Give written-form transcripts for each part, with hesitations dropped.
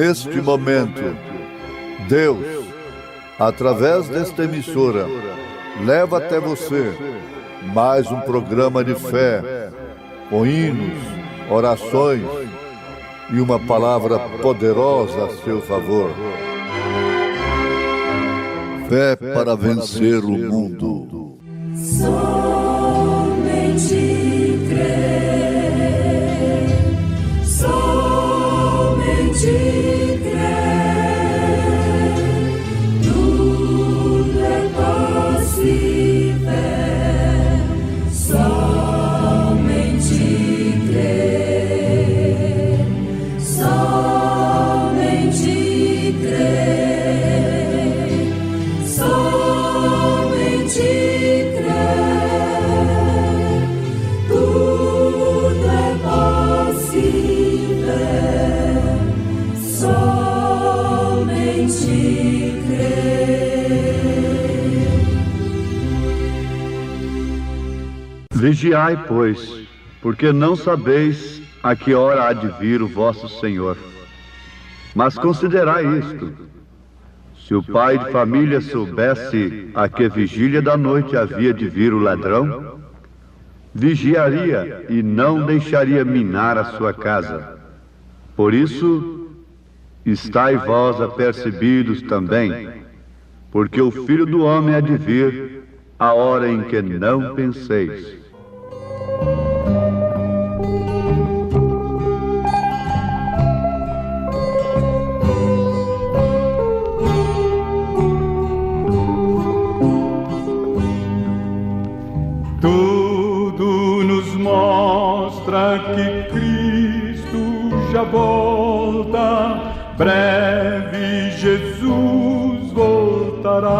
neste momento, Deus, através desta emissora, leva até você mais um programa de fé, com hinos, orações e uma palavra poderosa a seu favor. Fé para vencer o mundo. Somente crer, somente crer, tudo é possível, somente crer, somente crer, somente crer, tudo é possível, somente crer. Vigiai, pois, porque não sabeis a que hora há de vir o vosso Senhor. Mas considerai isto: se o pai de família soubesse a que vigília da noite havia de vir o ladrão, vigiaria e não deixaria minar a sua casa. Por isso, estai vós apercebidos também, porque o Filho do Homem há de vir a hora em que não penseis. Tudo nos mostra que Cristo já volta, breve Jesus voltará.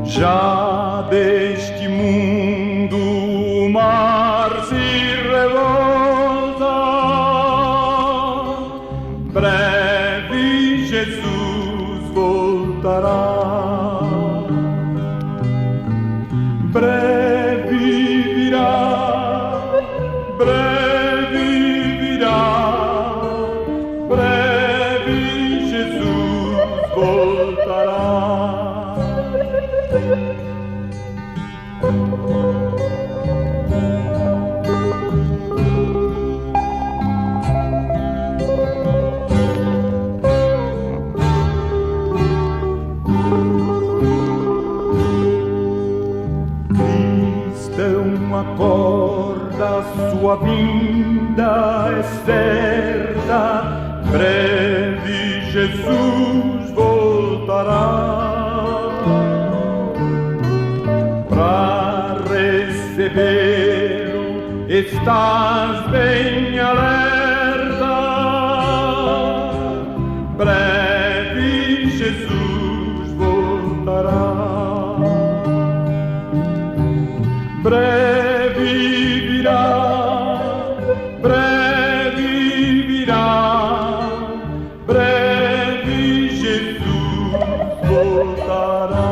Já deste mundo o mar se revolta, breve Jesus voltará. Breve virá, breve Jesus voltará. Acorda, sua vinda é certa, breve Jesus voltará. Para recebê-lo estás bem alerta, breve Jesus voltará. Breve virá, breve Jesus voltará.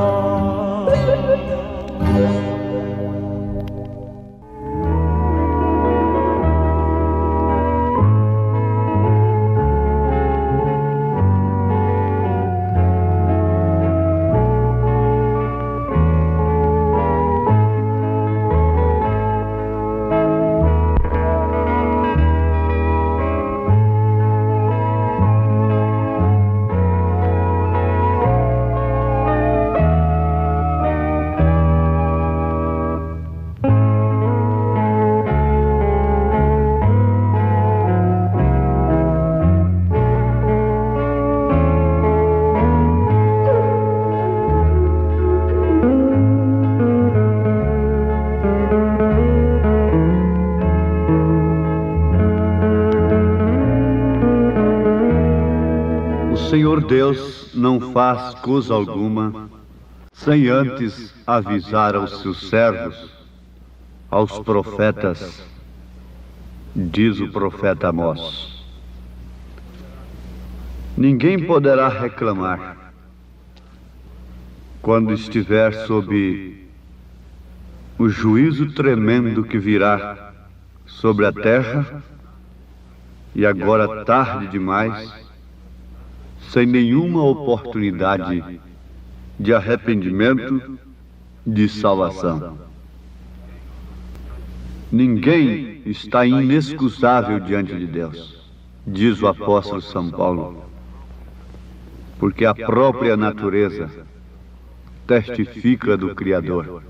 Senhor Deus não faz coisa alguma sem antes avisar aos seus servos, aos profetas, diz o profeta Amós. Ninguém poderá reclamar quando estiver sob o juízo tremendo que virá sobre a terra e agora tarde demais, sem nenhuma oportunidade de arrependimento, de salvação. Ninguém está inexcusável diante de Deus, diz o apóstolo São Paulo, porque a própria natureza testifica do Criador.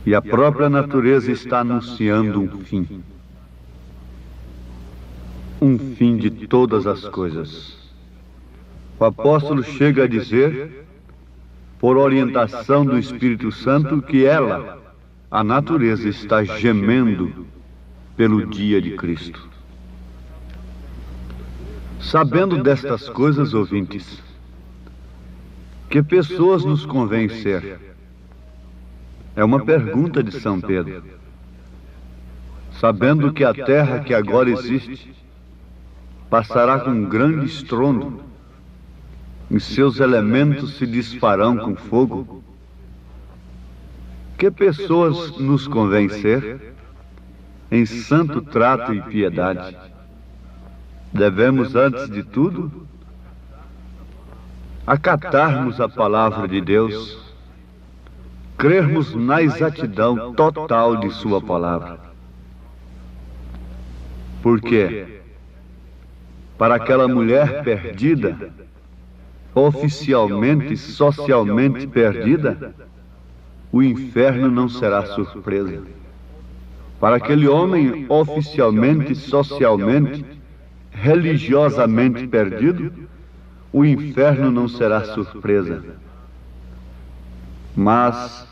E a própria natureza está anunciando um fim de todas as coisas. O apóstolo chega a dizer, por orientação do Espírito Santo, que ela, a natureza, está gemendo pelo dia de Cristo. Sabendo destas coisas, ouvintes, que pessoas nos convém ser? É uma pergunta de São Pedro. Sabendo que a terra que agora existe passará com um grande estrondo, e seus elementos se disparão com fogo, que pessoas nos convém ser? Em santo trato e piedade. Devemos, antes de tudo, acatarmos a palavra de Deus, crermos na exatidão total de sua palavra. Por quê? Para aquela mulher perdida, oficialmente, socialmente perdida, o inferno não será surpresa. Para aquele homem oficialmente, socialmente, religiosamente perdido, o inferno não será surpresa. Mas,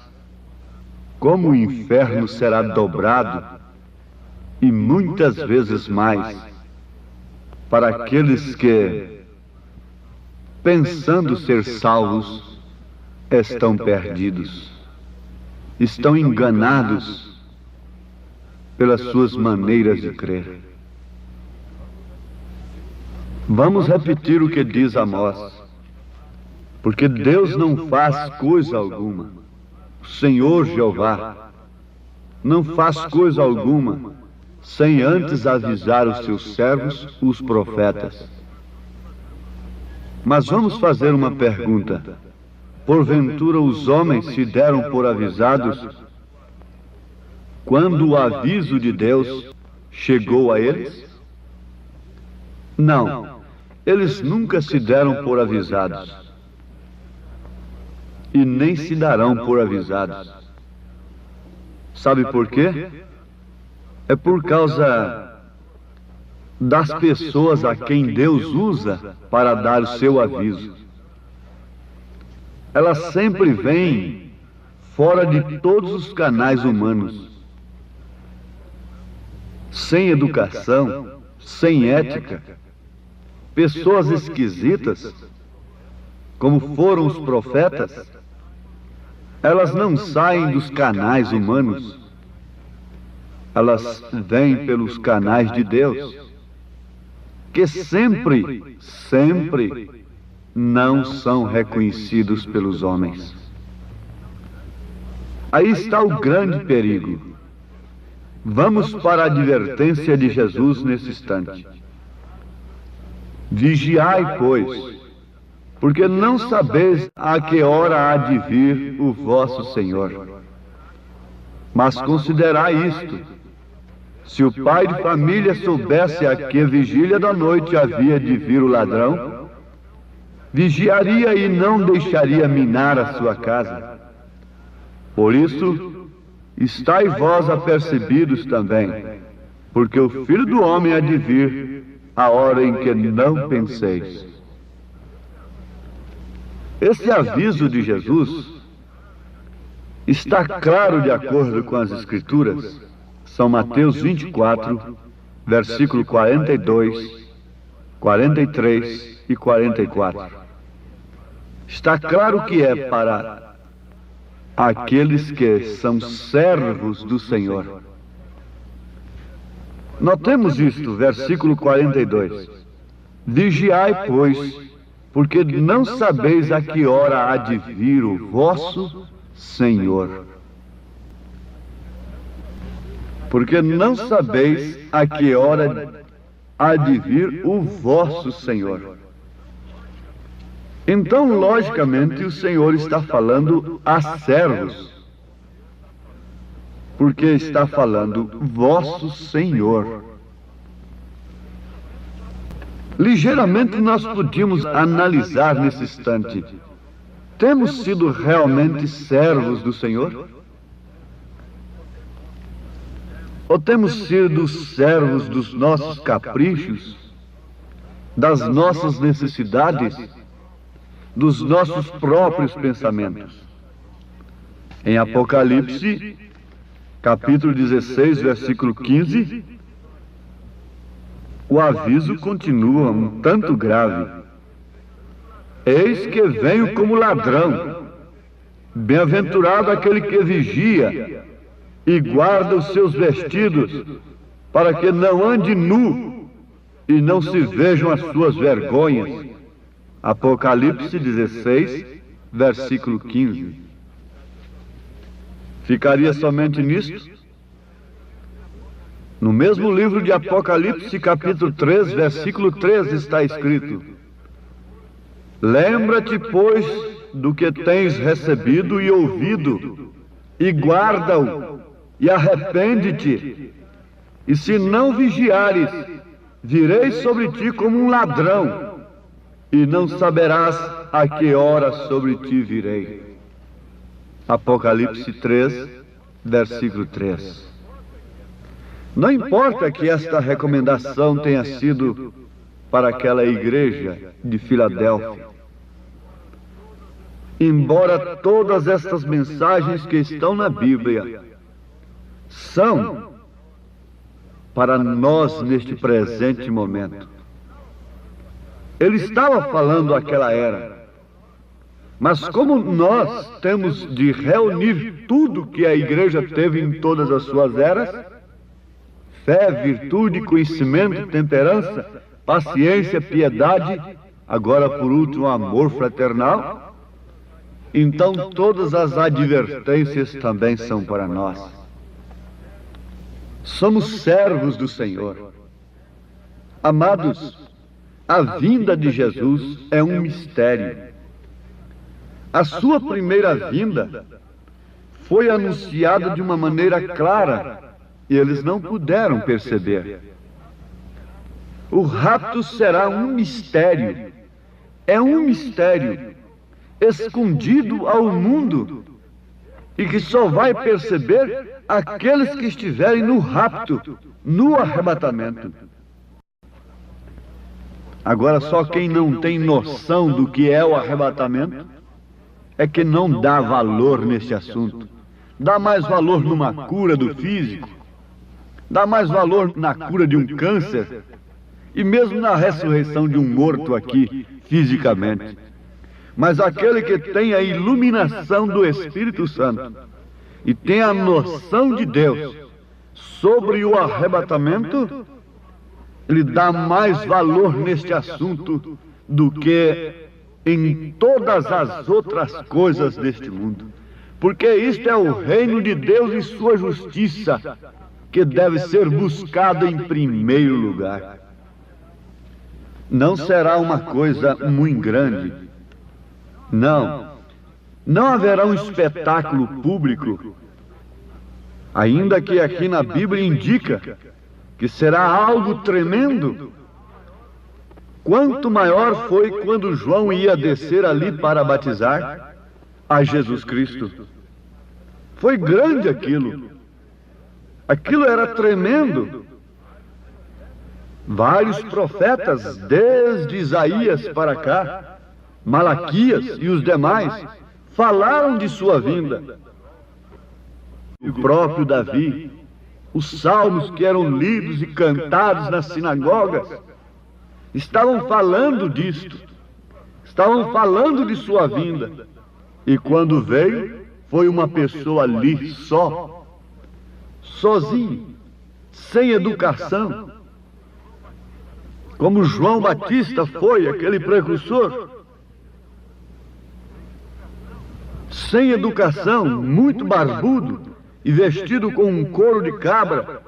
como o inferno será dobrado, e muitas vezes mais, para aqueles que, pensando ser salvos, estão perdidos, estão enganados pelas suas maneiras de crer. Vamos repetir o que diz Amós, porque Deus não faz coisa alguma, o Senhor Jeová não faz coisa alguma sem antes avisar os seus servos, os profetas. Mas vamos fazer uma pergunta. Porventura os homens se deram por avisados quando o aviso de Deus chegou a eles? Não, eles nunca se deram por avisados. E nem se darão por avisados. Sabe por quê? É por causa das pessoas a quem Deus usa para dar o seu aviso. Elas sempre vêm fora de todos os canais humanos, sem educação, sem ética, pessoas esquisitas, como foram os profetas. Elas não saem dos canais humanos, elas vêm pelos canais de Deus, que sempre não são reconhecidos pelos homens. Aí está o grande perigo. Vamos para a advertência de Jesus nesse instante. Vigiai, pois, porque não sabeis a que hora há de vir o vosso Senhor. Mas considerai isto: se o pai de família soubesse a que vigília da noite havia de vir o ladrão, vigiaria e não deixaria minar a sua casa. Por isso, estai vós apercebidos também, porque o Filho do Homem há de vir a hora em que não penseis. Esse aviso de Jesus está claro de acordo com as Escrituras. São Mateus 24, versículo 42, 43 e 44. Está claro que é para aqueles que são servos do Senhor. Notemos isto, versículo 42. Vigiai, pois, porque não sabeis a que hora há de vir o vosso Senhor. porque não sabeis a que hora há de vir o vosso Senhor. Então, logicamente, o Senhor está falando a servos, porque está falando vosso Senhor. Ligeiramente nós podíamos analisar nesse instante: temos sido realmente servos do Senhor? Ou temos sido servos dos nossos caprichos, das nossas necessidades, dos nossos próprios pensamentos? Em Apocalipse, capítulo 16, versículo 15, o aviso continua um tanto grave. Eis que venho como ladrão. Bem-aventurado aquele que vigia e guarda os seus vestidos, para que não ande nu e não se vejam as suas vergonhas. Apocalipse 16, versículo 15. Ficaria somente nisto? No mesmo livro de Apocalipse, capítulo 3, versículo 3, está escrito: lembra-te, pois, do que tens recebido e ouvido, e guarda-o, e arrepende-te. E se não vigiares, virei sobre ti como um ladrão, e não saberás a que hora sobre ti virei. Apocalipse 3, versículo 3. Não importa que esta recomendação tenha sido para aquela igreja de Filadélfia. Embora todas estas mensagens que estão na Bíblia são para nós neste presente momento. Ele estava falando àquela era. Mas como nós temos de reunir tudo que a igreja teve em todas as suas eras, fé, virtude, conhecimento, temperança, paciência, piedade, agora por último amor fraternal, então todas as advertências também são para nós. Somos servos do Senhor. Amados, a vinda de Jesus é um mistério. A sua primeira vinda foi anunciada de uma maneira clara, e eles não puderam perceber. O rapto será um mistério. É um mistério escondido ao mundo, e que só vai perceber aqueles que estiverem no rapto, no arrebatamento. Agora, só quem não tem noção do que é o arrebatamento é que não dá valor nesse assunto. Dá mais valor numa cura do físico, dá mais valor na cura de um câncer e mesmo na ressurreição de um morto aqui, fisicamente. Mas aquele que tem a iluminação do Espírito Santo e tem a noção de Deus sobre o arrebatamento, ele dá mais valor neste assunto do que em todas as outras coisas deste mundo. Porque isto é o reino de Deus e sua justiça, que deve ser buscado em primeiro lugar. Não será uma coisa muito grande. Não haverá um espetáculo público, ainda que aqui na Bíblia indica que será algo tremendo. Quanto maior foi quando João ia descer ali para batizar a Jesus Cristo. Foi grande aquilo. Aquilo era tremendo. Vários profetas, desde Isaías para cá, Malaquias e os demais, falaram de sua vinda. O próprio Davi, os salmos que eram lidos e cantados nas sinagogas, estavam falando disto, estavam falando de sua vinda. E quando veio, foi uma pessoa ali só, sozinho, sem educação, como João Batista foi, aquele precursor, sem educação, muito barbudo, e vestido com um couro de cabra,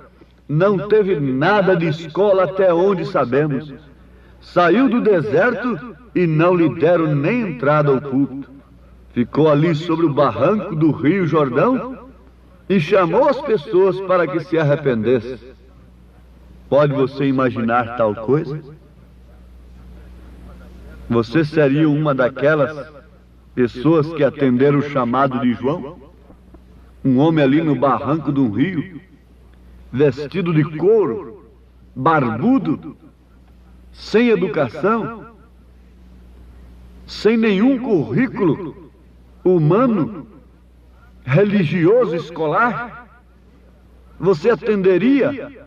não teve nada de escola até onde sabemos. Saiu do deserto e não lhe deram nem entrada ao culto. Ficou ali sobre o barranco do rio Jordão e chamou as pessoas para que se arrependessem. Pode você imaginar tal coisa? Você seria uma daquelas pessoas que atenderam o chamado de João? Um homem ali no barranco de um rio, vestido de couro, barbudo, sem educação, sem nenhum currículo humano, religioso, escolar? Você atenderia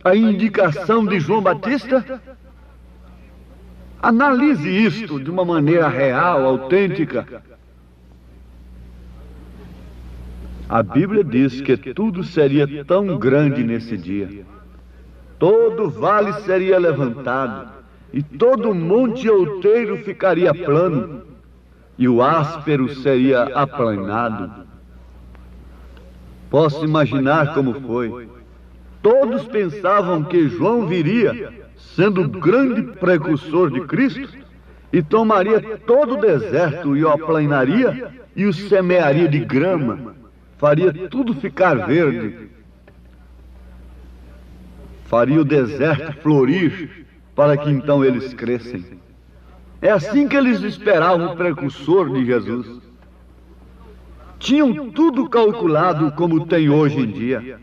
a indicação de João Batista? Analise isto de uma maneira real, autêntica. A Bíblia diz que tudo seria tão grande nesse dia. Todo vale seria levantado, e todo monte outeiro ficaria plano, e o áspero seria aplanado. Posso imaginar como foi. Todos pensavam que João viria, sendo o grande precursor de Cristo, e tomaria todo o deserto e o aplanaria e o semearia de grama, faria tudo ficar verde, faria o deserto florir, para que então eles crescem. É assim que eles esperavam o precursor de Jesus. Tinham tudo calculado como tem hoje em dia.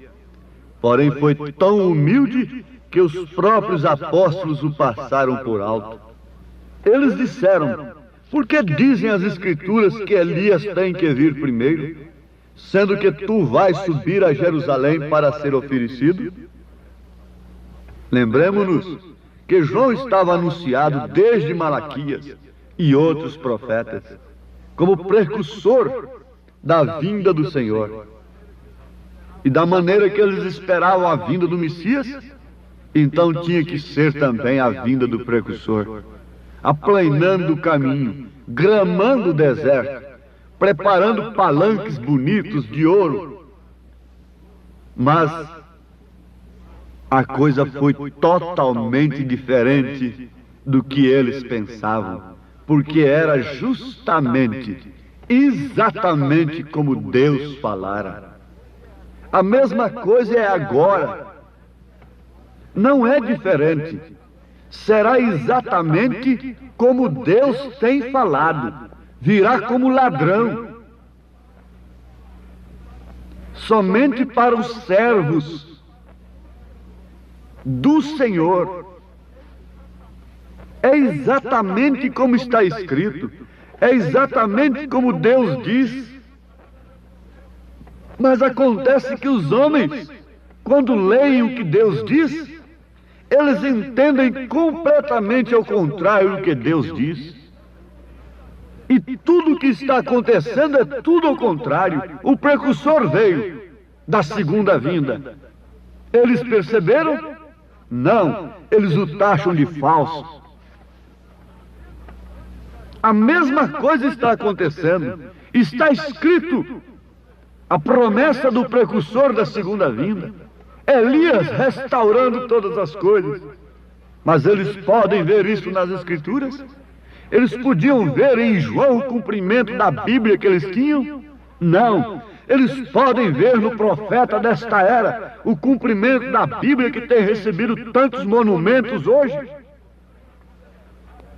Porém foi tão humilde que os próprios apóstolos o passaram por alto. Eles disseram: por que dizem as Escrituras que Elias tem que vir primeiro, sendo que tu vais subir a Jerusalém para ser oferecido? Lembremos-nos que João estava anunciado desde Malaquias e outros profetas como precursor da vinda do Senhor. E da maneira que eles esperavam a vinda do Messias, então tinha que ser também a vinda do precursor, aplanando o caminho, gramando o deserto, preparando palanques bonitos de ouro. Mas a coisa foi totalmente diferente do que eles pensavam, porque era justamente, exatamente como Deus falara. A mesma coisa é agora. Não é diferente. Será exatamente como Deus tem falado. Virá como ladrão. Somente para os servos do Senhor. É exatamente como está escrito. É exatamente como Deus diz. Mas acontece que os homens, quando leem o que Deus diz, eles entendem completamente ao contrário do que Deus diz. E tudo o que está acontecendo é tudo ao contrário. O precursor veio da segunda vinda. Eles perceberam? Não, eles o taxam de falso. A mesma coisa está acontecendo. Está escrito a promessa do precursor da segunda vinda. Elias restaurando todas as coisas. Mas eles podem ver isso nas Escrituras? Eles podiam ver em João o cumprimento da Bíblia que eles tinham? Não. Eles podem ver no profeta desta era o cumprimento da Bíblia que tem recebido tantos monumentos hoje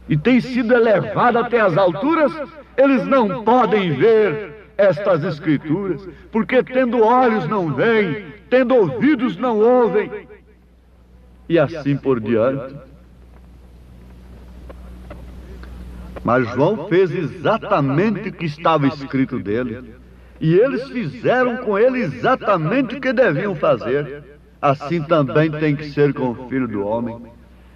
e tem sido elevada até as alturas? Eles não podem ver estas Escrituras, porque tendo olhos não veem, tendo ouvidos não ouvem, e assim por diante. Mas João fez exatamente o que estava escrito dele, e eles fizeram com ele exatamente o que deviam fazer. Assim também tem que ser com o Filho do Homem.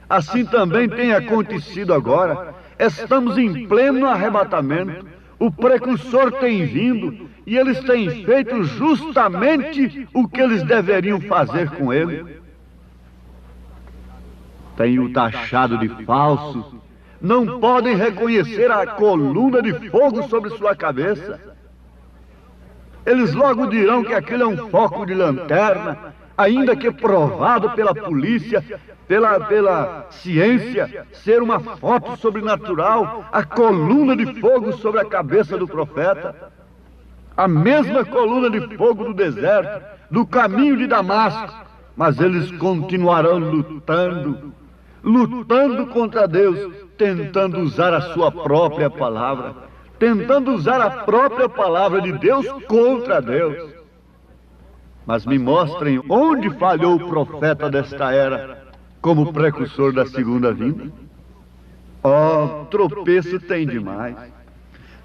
Assim também tem acontecido agora. Estamos em pleno arrebatamento. O precursor tem vindo e eles têm feito justamente o que eles deveriam fazer com ele. Tem o taxado de falso. Não podem reconhecer a coluna de fogo sobre sua cabeça. eles logo dirão que aquilo é um foco de lanterna, ainda que provado pela polícia, pela ciência, ser uma foto sobrenatural, a coluna de fogo sobre a cabeça do profeta. A mesma coluna de fogo do deserto, do caminho de Damasco, mas eles continuarão lutando contra Deus, tentando usar a sua própria palavra, tentando usar a própria palavra de Deus contra Deus. Mas me mostrem onde falhou o profeta desta era, como precursor da segunda vinda. Oh, tropeço tem demais.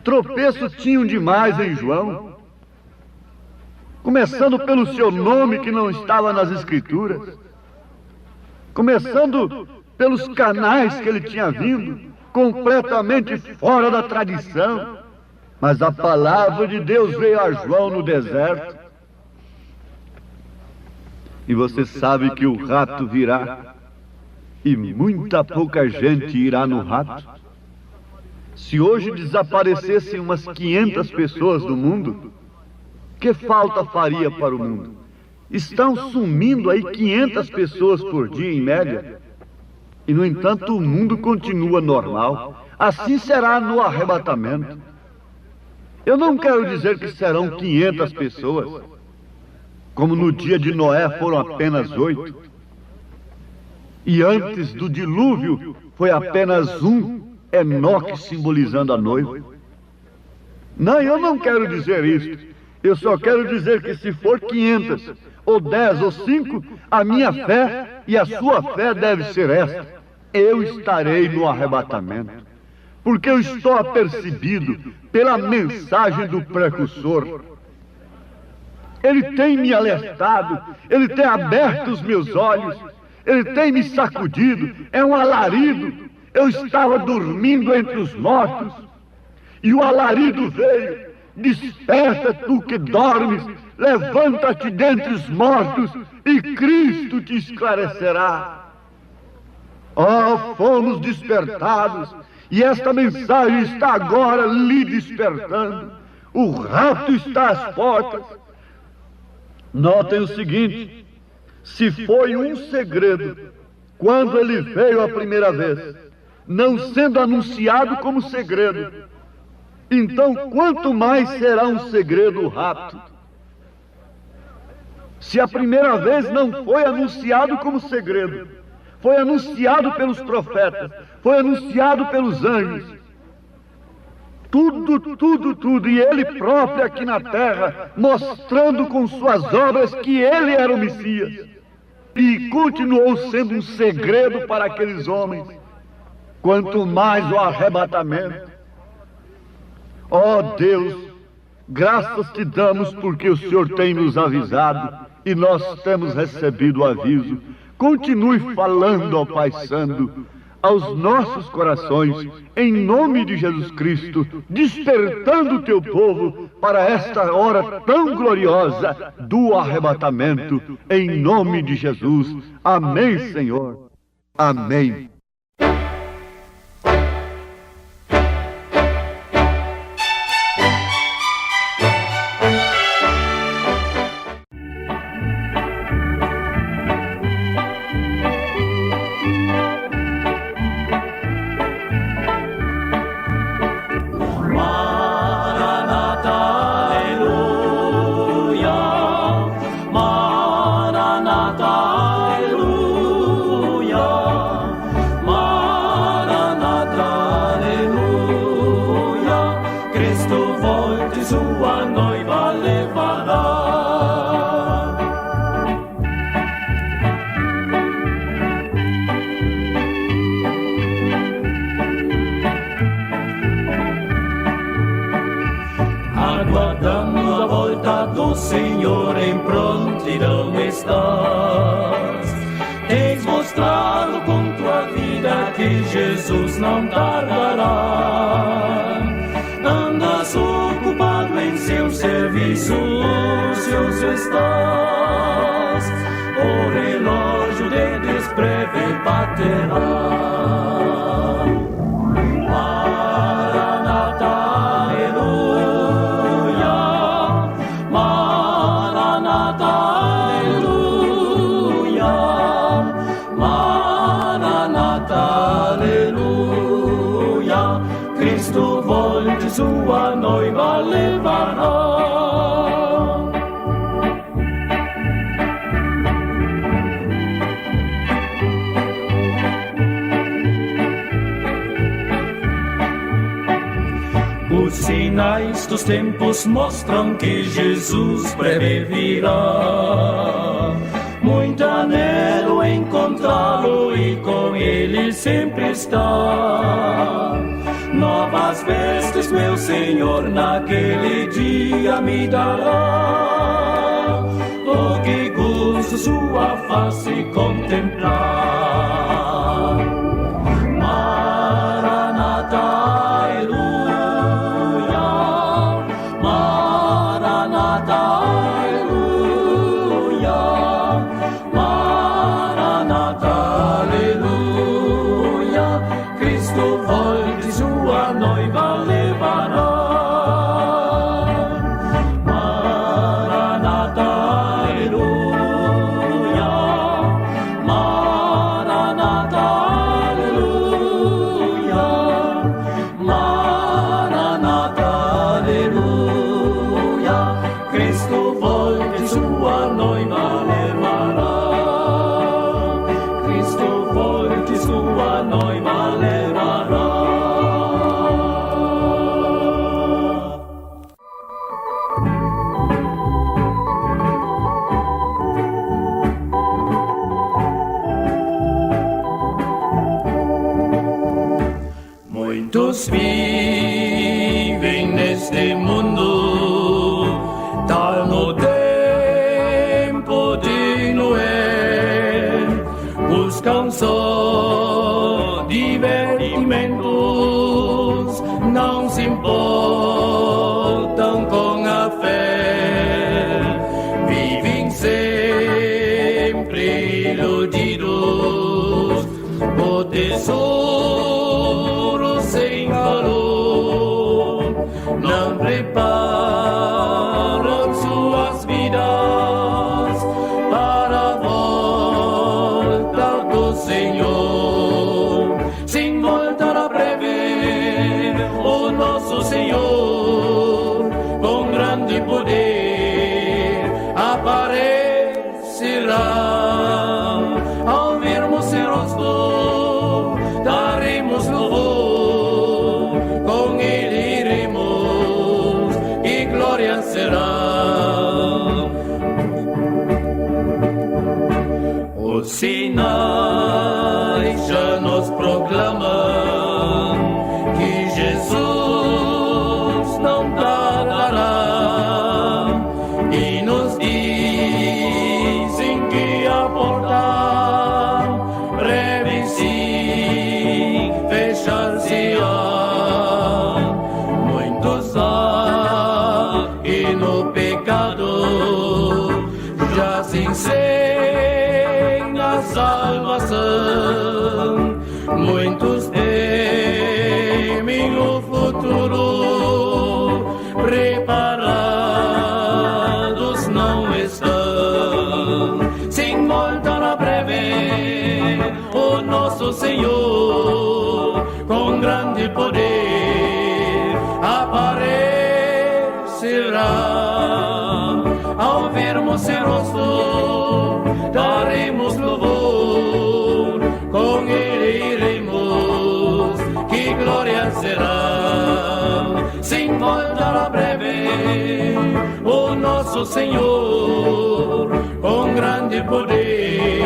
Tropeço tinham demais em João. Começando pelo seu nome que não estava nas Escrituras. Começando pelos canais que ele tinha vindo, completamente fora da tradição. Mas a palavra de Deus veio a João no deserto. E você sabe que o rato virá, e muita pouca gente irá no rato. Se hoje desaparecessem umas 500 pessoas do mundo, que falta faria para o mundo? Estão sumindo aí 500 pessoas por dia, em média. E, no entanto, o mundo continua normal. Assim será no arrebatamento. Eu não quero dizer que serão 500 pessoas, como no dia de Noé foram apenas 8. E antes do dilúvio foi apenas um, Enoque simbolizando a noiva. Não, eu não quero dizer isso. Eu só quero dizer que se for 500, ou 10, ou 5, a minha fé e a sua fé deve ser esta: eu estarei no arrebatamento. Porque eu estou apercebido pela mensagem do precursor. Ele tem me alertado, ele tem aberto os meus olhos, ele tem me sacudido, é um alarido. Eu estava dormindo entre os mortos, e o alarido veio: desperta tu que dormes, levanta-te dentre os mortos, e Cristo te esclarecerá. Oh, fomos despertados, e esta mensagem está agora lhe despertando. O rato está às portas. Notem o seguinte: se foi um segredo quando ele veio a primeira vez, não sendo anunciado como segredo, então quanto mais será um segredo o rapto? Se a primeira vez não foi anunciado como segredo, foi anunciado pelos profetas, foi anunciado pelos anjos, tudo, e ele próprio aqui na terra, mostrando com suas obras que ele era o Messias, e continuou sendo um segredo para aqueles homens, quanto mais o arrebatamento. Ó Deus, graças te damos porque o Senhor tem nos avisado, e nós temos recebido o aviso. Continue falando, ó Pai Santo, aos nossos corações, em nome de Jesus Cristo, despertando o teu povo para esta hora tão gloriosa do arrebatamento, em nome de Jesus. Amém, Senhor. Amém. Aguardando a volta do Senhor, em prontidão estás. Tens mostrado com tua vida que Jesus não tardará. Andas ocupado em seu serviço, ocioso estás. O relógio de desbreve baterá. volte sua noiva levará. Os sinais dos tempos mostram que Jesus breve virá. Muito anelo encontrá-lo e com ele sempre está. Novas vestes, meu Senhor, naquele dia me dará. Oh, que gozo sua face contemplar. Maranata, aleluia. Maranata, aleluia. Maranata, aleluia. Cristo volte sua noiva levará. Maranata, aleluia. Maranata, aleluia. Maranata, aleluia. Cristo volte sua noiva levará. Cristo volte sua noiva levará. Muitos vivem neste mundo, tal no tempo de Noé, buscam só divertimentos, não se importam com a fé, vivem sempre iludidos, o tesouro sem valor, não preparam suas vidas para a volta do Senhor. Sem voltar a prever, o nosso Senhor, com grande poder, aparecerá. Ao vermos seu rosto, daremos louvor, com ele iremos, e glória será. Os sinais já nos proclamam que Jesus não tardará, e nos dizem que a porta breve se fechar-se-á. Muitos há e no pecado jazem sem a salvação. Muitos temem o futuro, preparados não estão. Sem voltar a prever, o nosso Senhor, com grande poder, aparecerá. Ao vermos seu rosto, daremos louvor, com ele iremos, que glória será. Sem voltar a breve, o nosso Senhor, com grande poder,